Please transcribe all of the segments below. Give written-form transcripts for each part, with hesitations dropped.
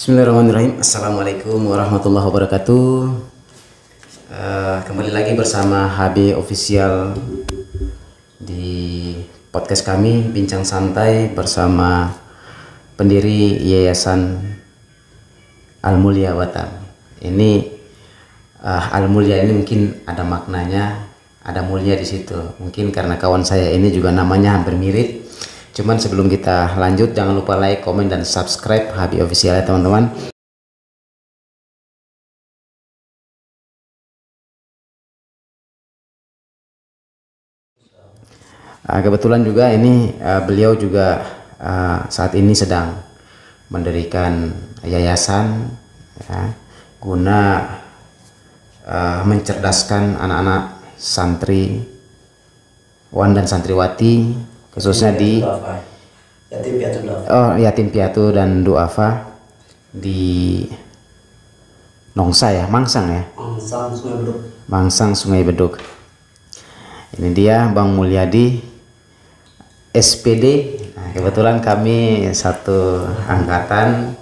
Bismillahirrahmanirrahim. Assalamualaikum warahmatullahi wabarakatuh. Kembali lagi bersama HB Official di podcast kami Bincang Santai bersama pendiri Yayasan Al Mulia Batam. Ini Al Mulia ini mungkin ada maknanya, ada mulia di situ. Mungkin karena kawan saya ini juga namanya hampir mirip. Cuman sebelum kita lanjut, jangan lupa like, komen, dan subscribe HB Official ya teman-teman. Kebetulan juga ini beliau juga saat ini sedang mendirikan yayasan ya, guna mencerdaskan anak-anak santri wan dan santriwati khususnya di yatim piatu dan duafa di Nongsa ya, Mangsang Sungai Beduk. Ini dia Bang Mulyadi SPD. Nah, kebetulan kami satu angkatan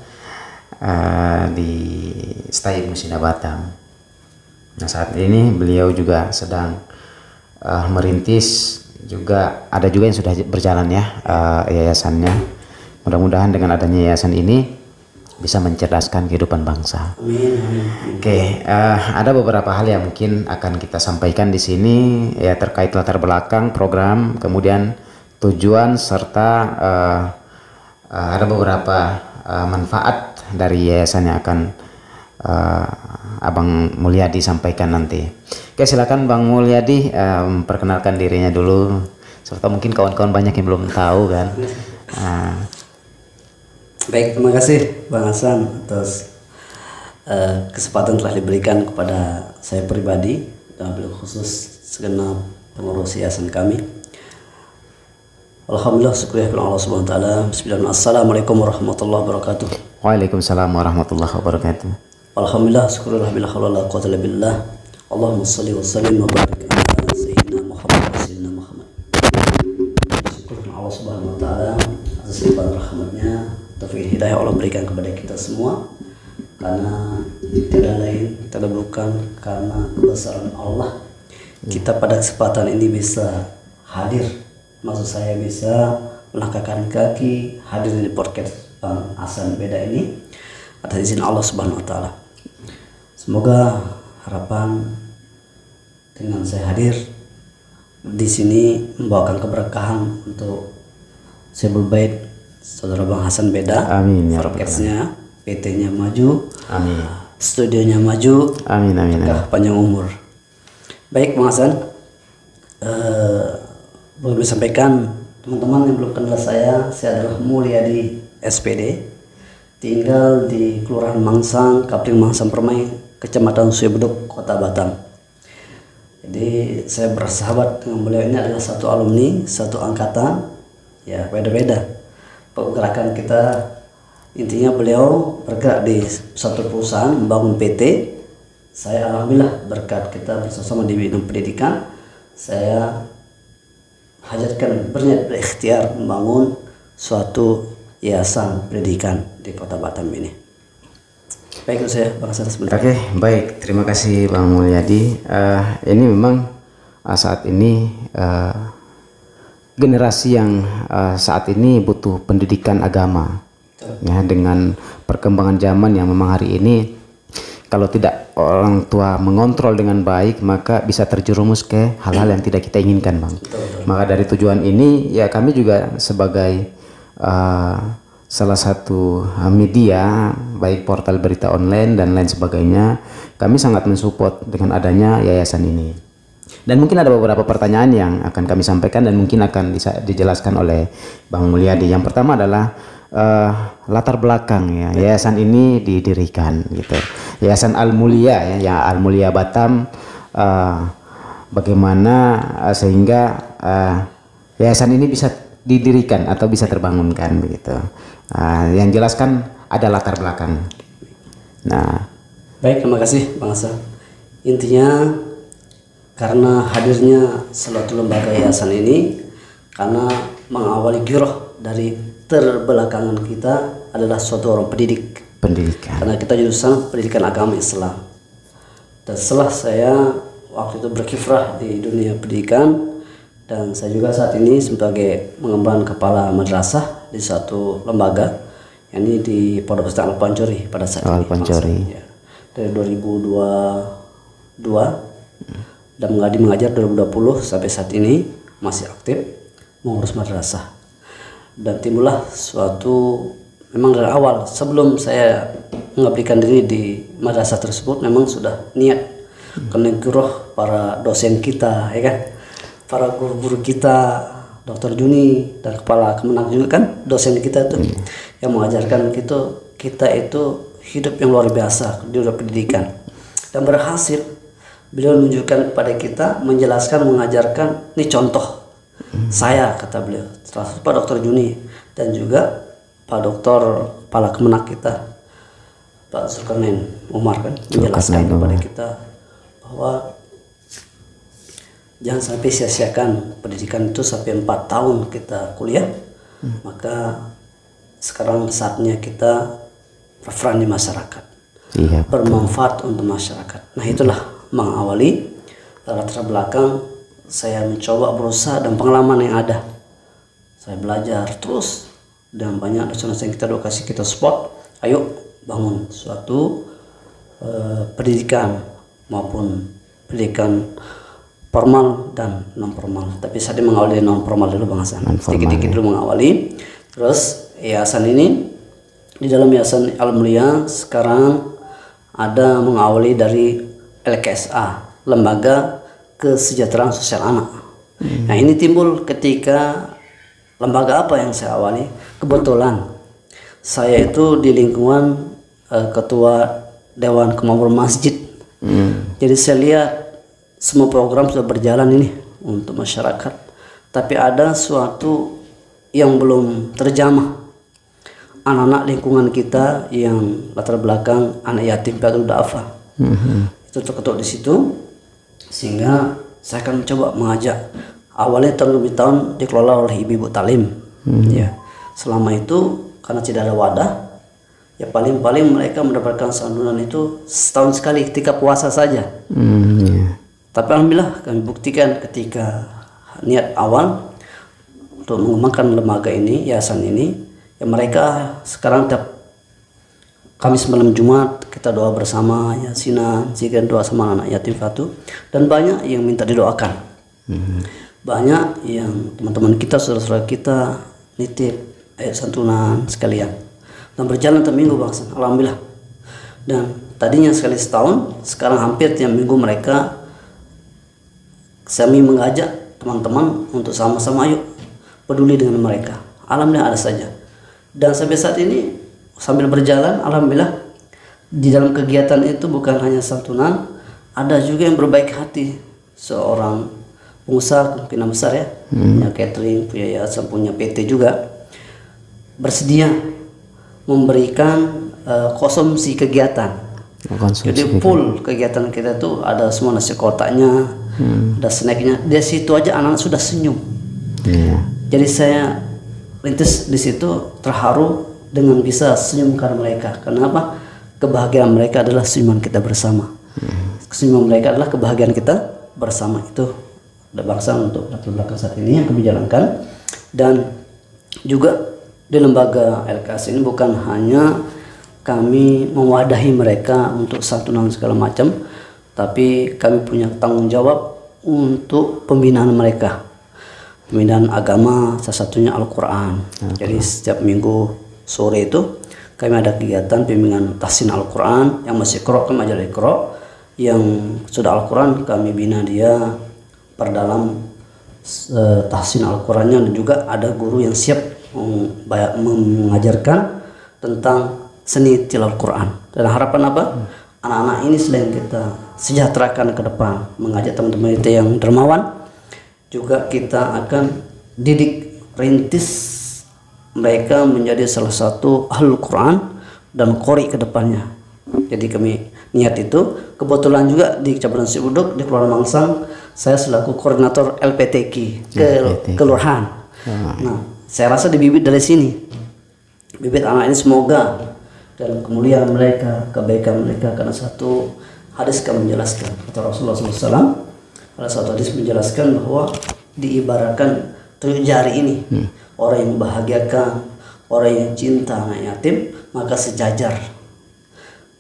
di Stayib Musina Batam. Nah, saat ini beliau juga sedang merintis, juga ada juga yang sudah berjalan ya yayasannya. Mudah-mudahan dengan adanya yayasan ini bisa mencerdaskan kehidupan bangsa. Oke, ada beberapa hal yang mungkin akan kita sampaikan di sini ya, terkait latar belakang program, kemudian tujuan, serta ada beberapa manfaat dari yayasan yang akan Abang Mulyadi sampaikan nanti. Oke, silakan Bang Mulyadi memperkenalkan dirinya dulu, serta mungkin kawan-kawan banyak yang belum tahu kan. Baik, terima kasih Bang Hasan atas kesempatan telah diberikan kepada saya pribadi dan wabil khusus segenap pengurus yayasan kami. Alhamdulillah, syukur kepada Allah Subhanahu wa taala. Bismillah. Assalamualaikum warahmatullahi wabarakatuh. Waalaikumsalam warahmatullahi wabarakatuh. Alhamdulillah, syukurlah bila haula la quwwata illa billah. Allahumma shalli wa sallim wa barik ala sayyidina Muhammad wa sayyidina Muhammad. Syukur kepada Allah Subhanahu wa taala atas limpahan rahmatnya, taufik hidayah Allah berikan kepada kita semua, karena tiada lain, tiada bukan karena kebesaran Allah kita pada kesempatan ini bisa hadir. Maksud saya bisa melangkahkan kaki hadir di podcast Bang Hasan Beda ini atas izin Allah Subhanahu wa taala. Semoga harapan dengan saya hadir di sini membawakan keberkahan untuk Syaikhul Bait Saudara Bang Hasan Beda. Amin ya Podcastnya, PT-nya maju. Amin. Studionya maju. Amin amin. Panjang umur. Baik Bang Hasan, boleh sampaikan teman-teman yang belum kenal saya adalah Mulyadi SPD, tinggal di Kelurahan Mangsang, Kapling Mangsang Permai, Kecamatan Sungai Beduk, Kota Batam. Jadi saya bersahabat dengan beliau, ini adalah satu alumni, satu angkatan, ya beda-beda pergerakan kita. Intinya beliau bergerak di satu perusahaan membangun PT. Saya alhamdulillah berkat kita bersama di bidang pendidikan, saya hajatkan berniat berikhtiar membangun suatu yayasan pendidikan di Kota Batam ini. Baik, itu saya Bang Hasan sebentar. Oke, baik, terima kasih Bang Mulyadi. Ini memang saat ini generasi yang saat ini butuh pendidikan agama. Ya, dengan perkembangan zaman yang memang hari ini kalau tidak orang tua mengontrol dengan baik, maka bisa terjerumus ke hal-hal yang tidak kita inginkan, Bang. Maka dari tujuan ini ya kami juga sebagai salah satu media, baik portal berita online dan lain sebagainya, kami sangat mensupport dengan adanya yayasan ini. Dan mungkin ada beberapa pertanyaan yang akan kami sampaikan dan mungkin akan bisa dijelaskan oleh Bang Mulyadi. Yang pertama adalah latar belakang ya yayasan ini didirikan gitu. Yayasan Al Mulia ya Al Mulia Batam, bagaimana sehingga yayasan ini bisa didirikan atau bisa terbangunkan begitu. Yang jelaskan ada latar belakang. Nah, baik, terima kasih Bang Hasan. Intinya karena hadirnya suatu lembaga yayasan ini, karena mengawali giroh dari terbelakangan kita adalah suatu orang pendidik pendidikan. Karena kita jurusan pendidikan agama Islam. Dan setelah saya waktu itu berkiprah di dunia pendidikan, dan saya juga saat ini sebagai pengemban kepala madrasah di satu lembaga, yakni di Pondok Pesantren Al-Pancuri pada saat ini. Al-Pancuri. Ya. Dari 2022 dan mengajar 2020 sampai saat ini masih aktif mengurus madrasah. Dan timbullah suatu, memang dari awal sebelum saya mengabdikan diri di madrasah tersebut memang sudah niat karena giroh para dosen kita, ya kan, para guru-guru kita, Dr. Juni dan kepala Kemenak juga kan dosen kita tuh yang mengajarkan kita itu hidup yang luar biasa di dunia pendidikan, dan berhasil beliau menunjukkan kepada kita, menjelaskan, mengajarkan, ini contoh saya, kata beliau, termasuk Pak Dr. Juni dan juga Pak Dr. kepala Kemenak kita Pak Zulkarnain Umar kan menjelaskan kepada kita bahwa jangan sampai sia-siakan pendidikan itu sampai 4 tahun kita kuliah, maka sekarang saatnya kita berperan di masyarakat, bermanfaat untuk masyarakat. Nah itulah mengawali latar belakang saya mencoba berusaha dan pengalaman yang ada. Saya belajar terus dan banyak dosen-dosen kita kasih kita support. Ayo bangun suatu pendidikan maupun pendidikan formal dan non formal. Tapi saya mengawali non formal dulu Bang Hasan. Sedikit-sedikit dulu mengawali. Terus yayasan ini, di dalam yayasan Al-Mulia sekarang ada mengawali dari LKSA, Lembaga Kesejahteraan Sosial Anak. Nah ini timbul ketika lembaga apa yang saya awali. Kebetulan saya itu di lingkungan ketua Dewan Kemakmuran Masjid. Jadi saya lihat semua program sudah berjalan ini untuk masyarakat, tapi ada suatu yang belum terjamah. Anak-anak lingkungan kita yang latar belakang anak yatim piatu duafa itu terketuk di situ, sehingga saya akan mencoba mengajak. Awalnya tahun demi tahun dikelola oleh ibu-ibu talim. Ya, selama itu karena tidak ada wadah, ya paling-paling mereka mendapatkan santunan itu setahun sekali ketika puasa saja. Tapi alhamdulillah kami buktikan ketika niat awal untuk mengembangkan lembaga ini, yayasan ini, ya mereka sekarang tiap Kamis malam Jumat kita doa bersama, yasinan, zikir, doa sama anak yatim piatu, dan banyak yang minta didoakan. Banyak yang teman-teman kita, saudara-saudara kita nitip ayat santunan sekalian, dan berjalan tiap minggu Bang. Alhamdulillah. Dan tadinya sekali setahun, sekarang hampir tiap minggu mereka, kami mengajak teman-teman untuk sama-sama ayo peduli dengan mereka. Alhamdulillah ada saja. Dan sampai saat ini sambil berjalan, alhamdulillah di dalam kegiatan itu bukan hanya santunan, ada juga yang berbaik hati. Seorang pengusaha kemungkinan besar ya, punya catering, punya yayasan, punya PT juga, bersedia memberikan konsumsi kegiatan. Jadi full kegiatan kita tuh ada semua nasi kotaknya, ada snacknya. Di situ aja anak-anak sudah senyum. Jadi saya lintas di situ terharu dengan bisa senyumkan mereka. Kenapa? Kebahagiaan mereka adalah senyuman kita bersama. Senyuman mereka adalah kebahagiaan kita bersama. Itu ada bangsa untuk latar belakang saat ini yang kami jalankan. Dan juga di lembaga LKS ini bukan hanya kami mewadahi mereka untuk santunan segala macam, tapi kami punya tanggung jawab untuk pembinaan mereka, pembinaan agama, salah satunya Al-Quran. Jadi setiap minggu sore itu kami ada kegiatan pembimbingan tahsin Al-Quran. Yang masih Iqra kami ajar Iqra, yang sudah Al-Quran kami bina dia perdalam tahsin Al-Qurannya, dan juga ada guru yang siap mengajarkan tentang seni tilawah Al-Quran. Dan harapan apa? Anak-anak ini selain kita sejahterakan ke depan, mengajak teman-teman kita yang dermawan, juga kita akan didik, rintis mereka menjadi salah satu ahlul Quran dan qori ke depannya. Jadi kami niat itu. Kebetulan juga di Kecamatan Cibuduk di Kelurahan Mangsang, saya selaku koordinator LPTQ kelurahan. Nah, saya rasa dibibit dari sini. Bibit anak ini semoga dan kemuliaan mereka, kebaikan mereka. Karena satu hadis kami menjelaskan, kata Rasulullah SAW, ada satu hadis menjelaskan bahwa diibaratkan 7 jari ini, orang yang membahagiakan, orang yang cinta anak yatim, maka sejajar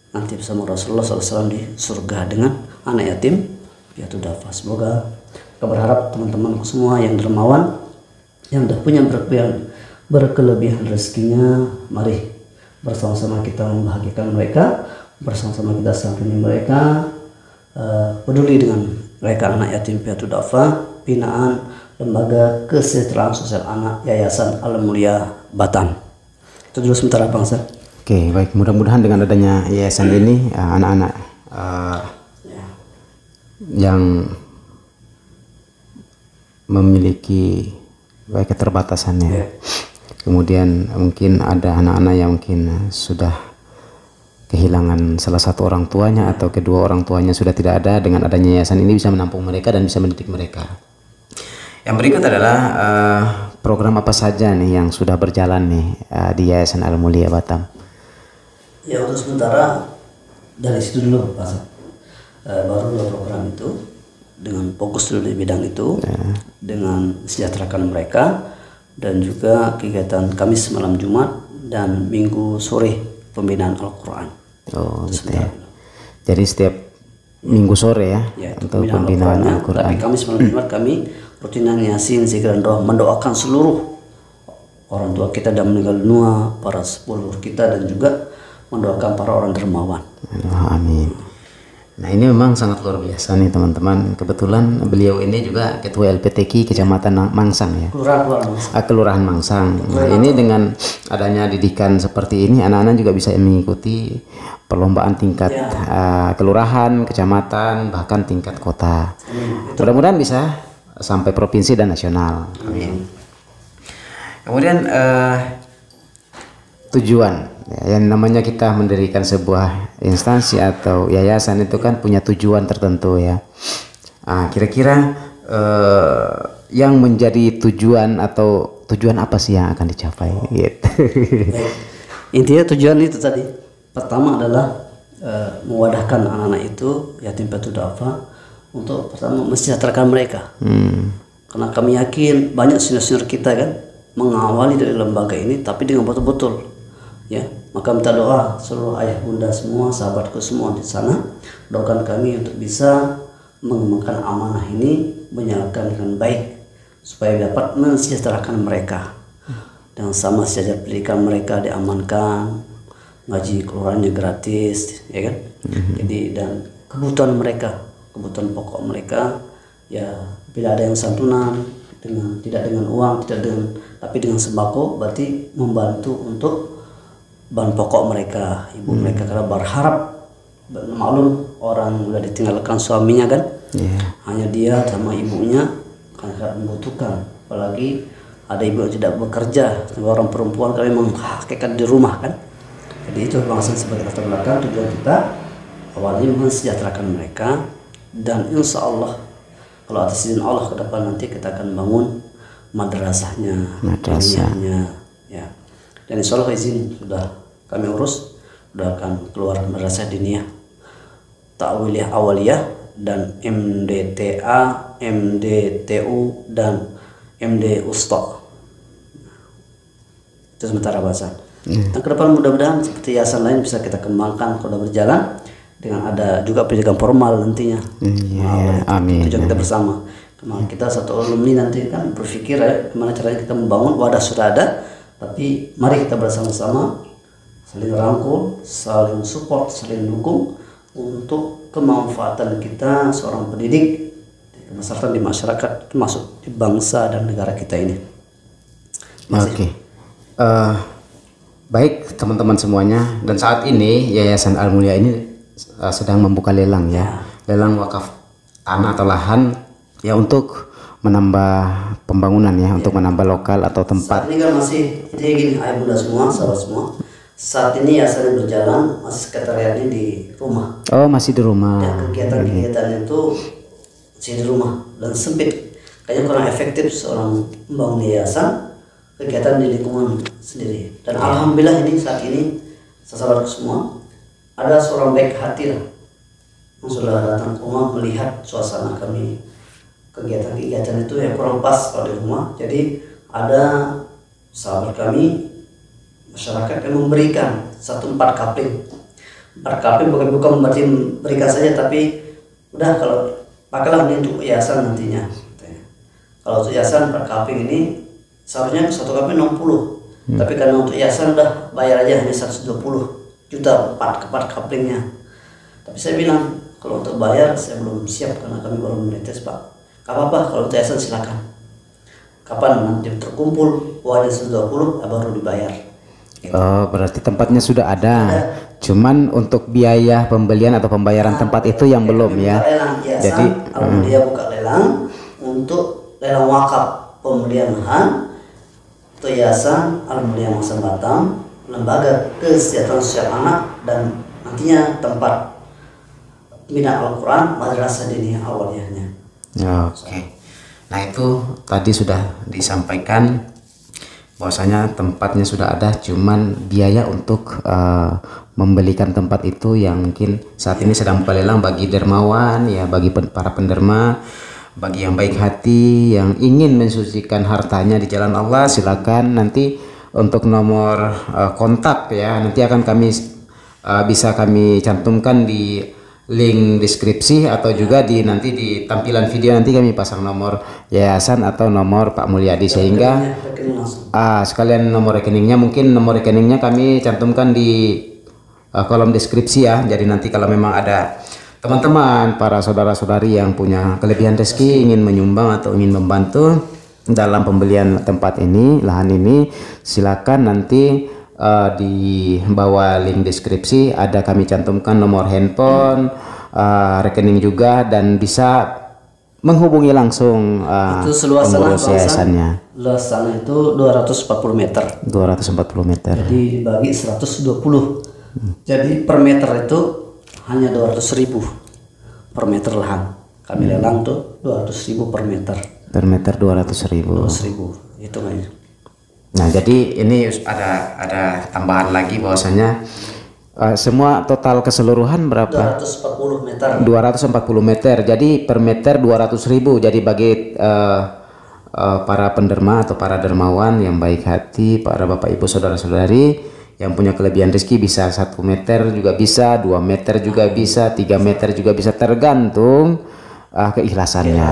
nanti bersama Rasulullah SAW di surga dengan anak yatim piatu duafa. Semoga kita berharap teman-teman semua yang dermawan, yang sudah punya berkelebihan rezekinya, mari bersama-sama kita membahagiakan mereka, bersama-sama kita sampingi mereka, peduli dengan mereka anak yatim piatu duafa, binaan Lembaga Kesejahteraan Sosial Anak Yayasan Al-Mulia Batam. Itu dulu sementara Bang Ustaz. Oke, baik, mudah-mudahan dengan adanya yayasan ini anak-anak yang memiliki baik keterbatasannya, kemudian mungkin ada anak-anak yang mungkin sudah kehilangan salah satu orang tuanya atau kedua orang tuanya sudah tidak ada, dengan adanya yayasan ini bisa menampung mereka dan bisa mendidik mereka. Yang berikut adalah program apa saja nih yang sudah berjalan nih di Yayasan Al-Mulia Batam. Ya, untuk sementara dari situ dulu Pak. Baru 2 program itu dengan fokus dulu di bidang itu, dengan sejahterakan mereka, dan juga kegiatan Kamis malam Jumat dan Minggu sore pembinaan Al-Quran. Oh, gitu ya. Jadi setiap Minggu sore ya, untuk pembinaan Al-Quran. Tapi Kamis malam Jumat kami rutinan yasin, zikir dan doa, mendoakan seluruh orang tua kita dan meninggal dunia, para sepuh kita, dan juga mendoakan para orang dermawan. Amin. Nah, ini memang sangat luar biasa nih teman-teman. Kebetulan beliau ini juga ketua LPTQ Kecamatan Mangsang ya. Kelurahan Mangsang. Nah, ini dengan adanya didikan seperti ini, anak-anak juga bisa mengikuti perlombaan tingkat kelurahan, kecamatan, bahkan tingkat kota. Mudah-mudahan bisa sampai provinsi dan nasional. Amin. Kemudian tujuan ya, yang namanya kita mendirikan sebuah instansi atau yayasan itu kan punya tujuan tertentu ya. Kira-kira yang menjadi tujuan atau tujuan apa sih yang akan dicapai gitu. Intinya tujuan itu tadi, pertama adalah mewadahkan anak-anak itu yatim piatu duafa untuk pertama mensejahterakan mereka. Karena kami yakin banyak senior-senior kita kan mengawali dari lembaga ini, tapi dengan betul-betul ya, maka minta doa seluruh ayah bunda semua, sahabatku semua di sana, doakan kami untuk bisa mengembangkan amanah ini, menjalankan dengan baik supaya dapat mensejahterakan mereka dengan sama sejajar pendidikan mereka diamankan, ngaji kelurahannya gratis ya kan. Jadi dan kebutuhan mereka, kebutuhan pokok mereka ya, bila ada yang santunan dengan tidak dengan uang, tidak dengan, tapi dengan sembako, berarti membantu untuk bahan pokok mereka, ibu mereka, karena berharap, maklum orang udah ditinggalkan suaminya kan, hanya dia sama ibunya kan membutuhkan, apalagi ada ibu yang tidak bekerja, orang perempuan kan memang hakikat di rumah kan. Jadi itu bangsa sebagai latar belakang tujuan kita awalnya mensejahterakan mereka, dan insya Allah kalau atas izin Allah ke depan nanti kita akan bangun madrasahnya, ya. Dan insya Allah izin sudah kami urus, sudah akan keluar madrasah diniyah, ta'wiliyah awaliyah, dan MDTA, MDTU, dan MD Usta. Itu sementara bahasa. Dan ke depan mudah-mudahan seperti yayasan lain bisa kita kembangkan kalau berjalan, dengan ada juga pendidikan formal nantinya. Amin. Tujuan kita bersama. Kemarin kita satu alumni nanti kan berpikir ya, gimana caranya kita membangun, wadah sudah ada, tapi mari kita bersama-sama saling rangkul, saling support, saling dukung untuk kemanfaatan kita seorang pendidik, kemaslahatan di masyarakat, termasuk di bangsa dan negara kita ini. Oke. Baik teman-teman semuanya, dan saat ini Yayasan Al-Mulia ini sedang membuka lelang ya, lelang wakaf tanah atau lahan ya, untuk menambah pembangunan ya, untuk menambah lokal atau tempat. Saat ini kan masih gini, ayah bunda semua, sahabat semua, saat ini yayasan berjalan, masih sekretariatnya di rumah. Oh, masih di rumah. Dan kegiatan-kegiatan itu masih di rumah dan sempit, kayaknya kurang efektif seorang membangun yayasan, kegiatan di lingkungan sendiri. Dan alhamdulillah ini saat ini sahabat semua, ada seorang baik hati lah yang sudah datang ke rumah melihat suasana kami, kegiatan-kegiatan itu yang kurang pas kalau di rumah. Jadi ada sahabat kami, masyarakat yang memberikan 4 kapling. 4 kapling bukan berarti memberikan saja, tapi udah kalau pakailah ini untuk yayasan nantinya. Kalau untuk yayasan 4 kapling ini seharusnya 1 kapling 60, tapi karena untuk yayasan udah bayar aja hanya 120 juta 4 kaplingnya. Tapi saya bilang kalau untuk bayar saya belum siap karena kami baru menetes Pak. Gak apa-apa, kalau untuk yayasan silakan. Kapan nanti terkumpul uangnya 120 baru dibayar. Oh, berarti tempatnya sudah ada. Cuman untuk biaya pembelian atau pembayaran tempat itu yang belum ya. Jadi dia buka lelang untuk lelang wakaf pembelian lahan untuk yayasan Al-Mulia Masa Batam, lembaga kesejahteraan sosial anak, dan nantinya tempat bina Al-Quran Madrasah Diniyah Awaliyahnya. Oke. Nah itu tadi sudah disampaikan bahwasanya tempatnya sudah ada, cuman biaya untuk membelikan tempat itu yang mungkin saat ini sedang pelelang bagi dermawan ya, bagi para penderma, bagi yang baik hati yang ingin mensucikan hartanya di jalan Allah. Silakan nanti untuk nomor kontak ya, nanti akan kami bisa kami cantumkan di link deskripsi atau juga nanti di tampilan video nanti kami pasang nomor yayasan atau nomor Pak Mulyadi, sehingga sekalian nomor rekeningnya, mungkin nomor rekeningnya kami cantumkan di kolom deskripsi ya. Jadi nanti kalau memang ada teman-teman para saudara-saudari yang punya kelebihan rezeki ingin menyumbang atau ingin membantu dalam pembelian tempat ini, lahan ini, silakan nanti di bawah link deskripsi ada kami cantumkan nomor handphone, rekening juga, dan bisa menghubungi langsung itu seluas yayasannya. Luas sana itu 240 meter. 240 meter. Jadi dibagi 120. Jadi per meter itu hanya 200.000 per meter lahan. Kami lelang tuh 200.000 per meter. Per meter 200.000. 200.000 itu aja. Nah, jadi ini ada tambahan lagi bahwasanya semua total keseluruhan berapa? 240 meter. 240 meter. Jadi per meter 200.000. Jadi bagi para penderma atau para dermawan yang baik hati, para bapak ibu saudara-saudari yang punya kelebihan rezeki, bisa 1 meter juga bisa, 2 meter juga bisa, 3 meter juga bisa, tergantung keikhlasannya.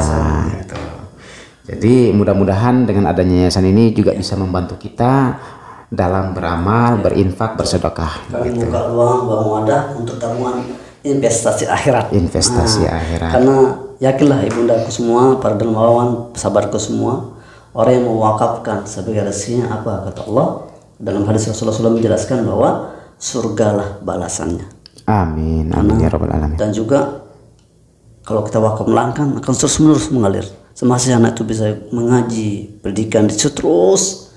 Gitu. Jadi mudah-mudahan dengan adanya yayasan ini juga bisa membantu kita dalam beramal, berinfak, bersedekah. Kami buka ruang wadah untuk tabungan investasi akhirat. Investasi akhirat. Karena yakinlah ibundaku semua, para dermawan, sahabatku semua, orang yang mewakafkan sebagai rezekinya apa kata Allah dalam hadis Rasulullah SAW menjelaskan bahwa surgalah balasannya. Amin. Amin ya rabbal alamin. Dan juga kalau kita wakaf melangkang akan terus-menerus mengalir. Semasa anak itu bisa mengaji, pendidikan itu terus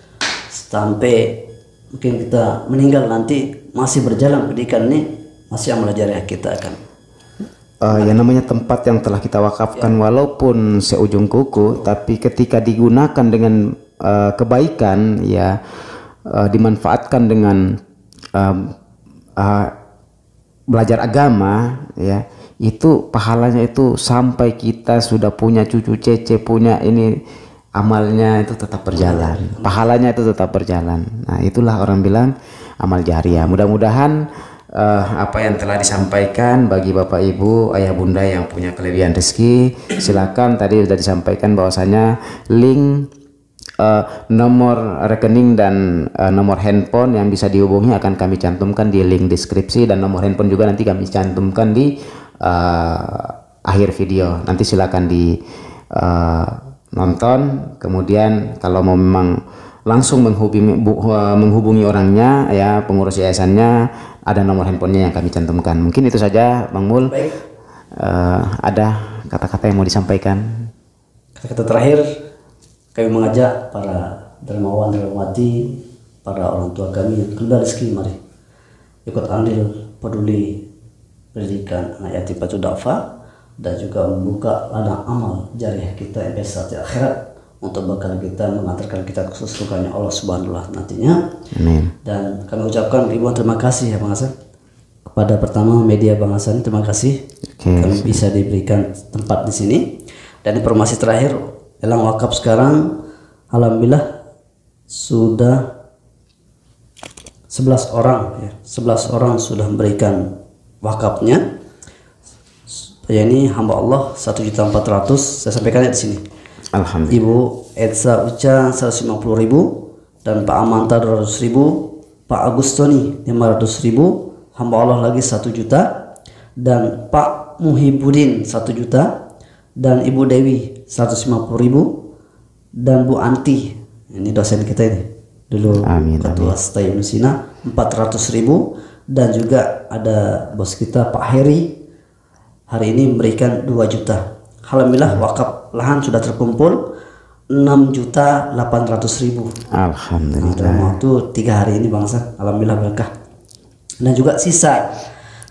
sampai mungkin kita meninggal nanti masih berjalan pendidikan ini, masih amal jariah kita akan. Yang namanya tempat yang telah kita wakafkan walaupun seujung kuku, tapi ketika digunakan dengan kebaikan ya, dimanfaatkan dengan belajar agama ya, itu pahalanya itu sampai kita sudah punya cucu cece, punya ini, amalnya itu tetap berjalan, pahalanya itu tetap berjalan. Nah itulah orang bilang amal jariah. Mudah-mudahan apa yang telah disampaikan bagi bapak ibu, ayah bunda yang punya kelebihan rezeki, silakan tadi sudah disampaikan bahwasanya link nomor rekening dan nomor handphone yang bisa dihubungi akan kami cantumkan di link deskripsi, dan nomor handphone juga nanti kami cantumkan di akhir video. Nanti silakan di nonton, kemudian kalau mau memang langsung menghubungi orangnya ya, pengurus yayasannya, ada nomor handphonenya yang kami cantumkan. Mungkin itu saja Bang Mul. Ada kata-kata yang mau disampaikan? Kata-kata terakhir, kami mengajak para dermawan dermawati, para orang tua kami yang kena rezeki, mari ikut andil peduli pendidikan anak yatim piatu du'afa, dan juga membuka ladang amal jariah kita investasi akhirat untuk bekal kita mengantarkan kita ke surganya Allah Subhanahu wa taala nantinya. Amin. Dan kami ucapkan ribuan terima kasih ya Bang Hasan kepada pertama media Bang Hasan, terima kasih kami bisa diberikan tempat di sini. Dan informasi terakhir, lelang wakaf sekarang alhamdulillah sudah 11 orang ya. 11 orang sudah memberikan wakafnya. Ya, ini hamba Allah 1.400.000 saya sampaikan di sini. Alhamdulillah. Ibu Edsa Uca 150.000 dan Pak Amanta 200.000, Pak Agustoni 500.000, hamba Allah lagi 1 juta, dan Pak Muhibudin 1 juta, dan Ibu Dewi 150.000, dan Bu Anti, ini dosen kita ini dulu, ketua Stay Nusina 400.000, dan juga ada bos kita Pak Heri hari ini memberikan 2 juta. Alhamdulillah wakaf lahan sudah terkumpul 6.800.000. Alhamdulillah. Dalam waktu 3 hari ini Bang Hasan, alhamdulillah berkah. Dan juga sisa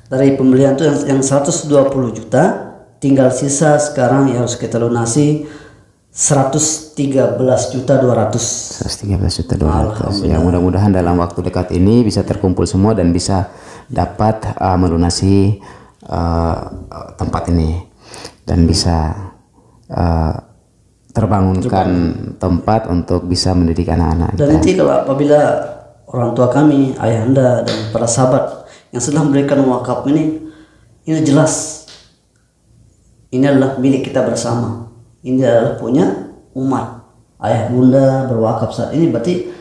dari pembelian itu yang 120 juta, tinggal sisa sekarang yang harus kita lunasi 113.200. 113.200. Ya, mudah-mudahan dalam waktu dekat ini bisa terkumpul semua dan bisa dapat melunasi tempat ini dan bisa terbangunkan tempat untuk bisa mendidik anak-anak. Dan nanti kalau apabila orang tua kami, ayahanda dan para sahabat yang sudah memberikan wakaf ini jelas ini adalah milik kita bersama. Ini adalah punya umat. Ayah bunda berwakaf saat ini berarti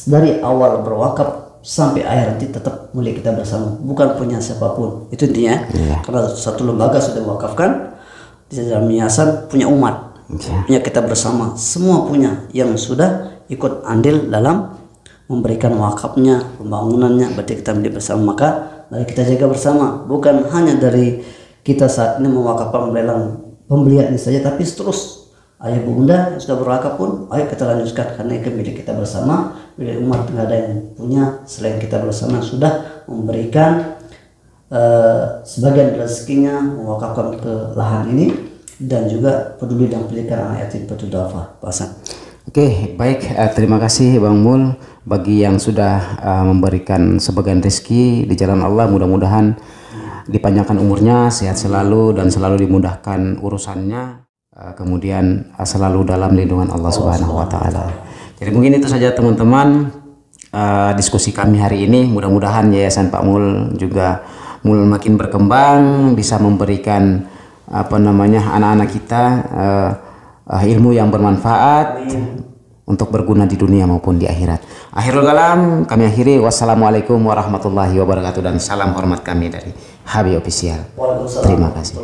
dari awal berwakaf sampai akhir nanti tetap milik kita bersama, bukan punya siapapun. Itu intinya. Karena satu lembaga sudah mewakafkan, di dalam yayasan punya umat, punya kita bersama, semua punya yang sudah ikut andil dalam memberikan wakafnya, pembangunannya, berarti kita milik bersama. Maka mari kita jaga bersama, bukan hanya dari kita saat ini mewakafkan pembelian ini saja, tapi terus ayah bunda yang sudah berwakaf pun ayo kita lanjutkan, karena itu milik kita bersama, milik umat. Tidak ada yang punya selain kita bersama yang sudah memberikan sebagian rezekinya mewakafkan ke lahan ini, dan juga peduli dan pendidikan anak yatim piatu duafa. Pak Hasan. Oke, baik, terima kasih Bang Mul bagi yang sudah memberikan sebagian rezeki di jalan Allah. Mudah-mudahan dipanjangkan umurnya, sehat selalu dan selalu dimudahkan urusannya, kemudian selalu dalam lindungan Allah Subhanahu wa taala. Jadi mungkin itu saja teman-teman diskusi kami hari ini. Mudah-mudahan Yayasan Pak Mul juga makin berkembang, bisa memberikan anak-anak kita ilmu yang bermanfaat untuk berguna di dunia maupun di akhirat. Akhirul kalam kami akhiri. Wassalamualaikum warahmatullahi wabarakatuh dan salam hormat kami dari Habib Official. Terima kasih.